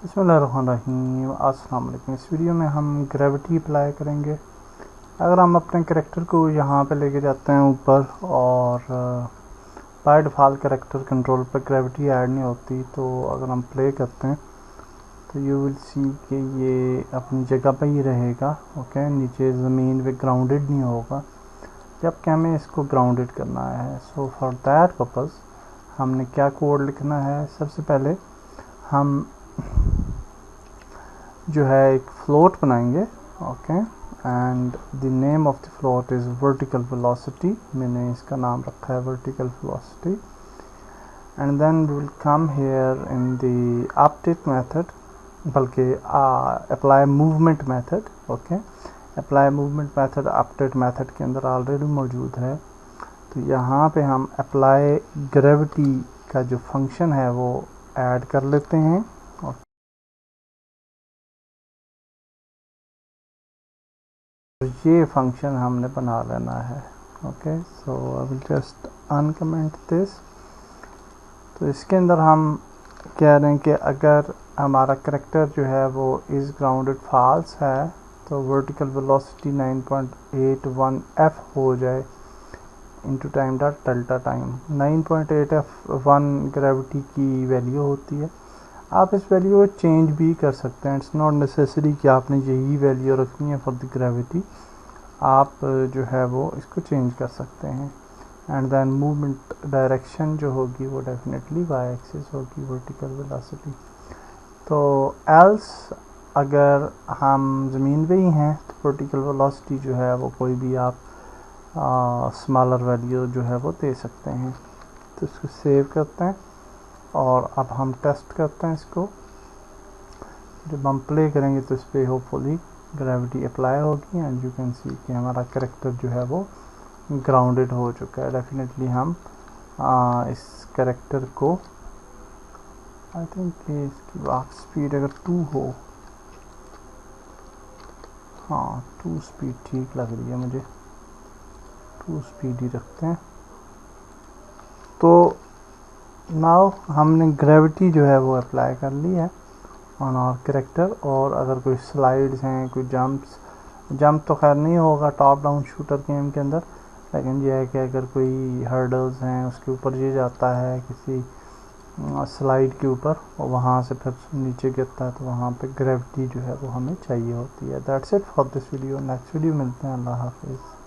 बिस्मिल्लाहिर्रहमानिर्रहीम। अस्सलाम वालेकुम। इस वीडियो में हम ग्रेविटी अप्लाई करेंगे। अगर हम अपने करैक्टर को यहाँ पे लेके जाते हैं ऊपर और बाय डिफ़ॉल्ट करैक्टर कंट्रोल पर ग्रेविटी ऐड नहीं होती, तो अगर हम प्ले करते हैं तो यू विल सी कि ये अपनी जगह पे ही रहेगा। ओके, नीचे ज़मीन पे ग्राउंडेड नहीं होगा, जबकि हमें इसको ग्राउंडेड करना है। सो फॉर दैट पर्पज़ हमने क्या कोड लिखना है। सबसे पहले हम जो है एक फ्लोट बनाएंगे। Okay, and the name of the float is vertical velocity. मैंने इसका नाम रखा है vertical velocity. And then we will come here in the update method, बल्कि apply movement method. Okay, apply movement method update method के अंदर already मौजूद है। तो यहाँ पे हम अप्लाई ग्रेविटी का जो फंक्शन है वो ऐड कर लेते हैं। ये फंक्शन हमने बना लेना है। Okay, so I will just uncomment this. तो इसके अंदर हम कह रहे हैं कि अगर हमारा करैक्टर जो है वो इज़ ग्राउंडेड फॉल्स है तो वर्टिकल वेलोसिटी 9.81 f हो जाए into time dot delta time. 9.8 f1 gravity की वैल्यू होती है। आप इस वैल्यू को चेंज भी कर सकते हैं। इट्स नॉट नेसेसरी कि आपने यही वैल्यू रखनी है फॉर द ग्रेविटी। आप जो है वो इसको चेंज कर सकते हैं। एंड देन मूवमेंट डायरेक्शन जो होगी वो डेफिनेटली वाई एक्सिस होगी, वर्टिकल वेलोसिटी। तो एल्स अगर हम ज़मीन पे ही हैं तो वर्टिकल वेलोसिटी जो है वो कोई भी आप स्मॉलर वैल्यू जो है वो दे सकते हैं। तो इसको सेव करते हैं और अब हम टेस्ट करते हैं इसको। जब हम प्ले करेंगे तो इस पर होपफुली ग्रेविटी अप्लाई होगी एंड यू कैन सी कि हमारा करैक्टर जो है वो ग्राउंडेड हो चुका है। डेफिनेटली हम इस करैक्टर को आई थिंक कि इसकी वॉक स्पीड अगर 2 हो, हाँ 2 स्पीड ठीक लग रही है मुझे, 2 स्पीड ही रखते हैं। तो नाउ हमने ग्रेविटी जो है वो अप्लाई कर ली है ऑन आवर करैक्टर। और अगर कोई स्लाइड्स हैं, कोई जंप तो खैर नहीं होगा टॉप डाउन शूटर गेम के अंदर, लेकिन यह है कि अगर कोई हर्डल्स हैं उसके ऊपर ये जाता है किसी स्लाइड के ऊपर और वहाँ से फिर नीचे गिरता है, तो वहाँ पे ग्रेविटी जो है वो हमें चाहिए होती है। That's it for this video. Next video मिलते हैं। अल्लाह हाफिज़।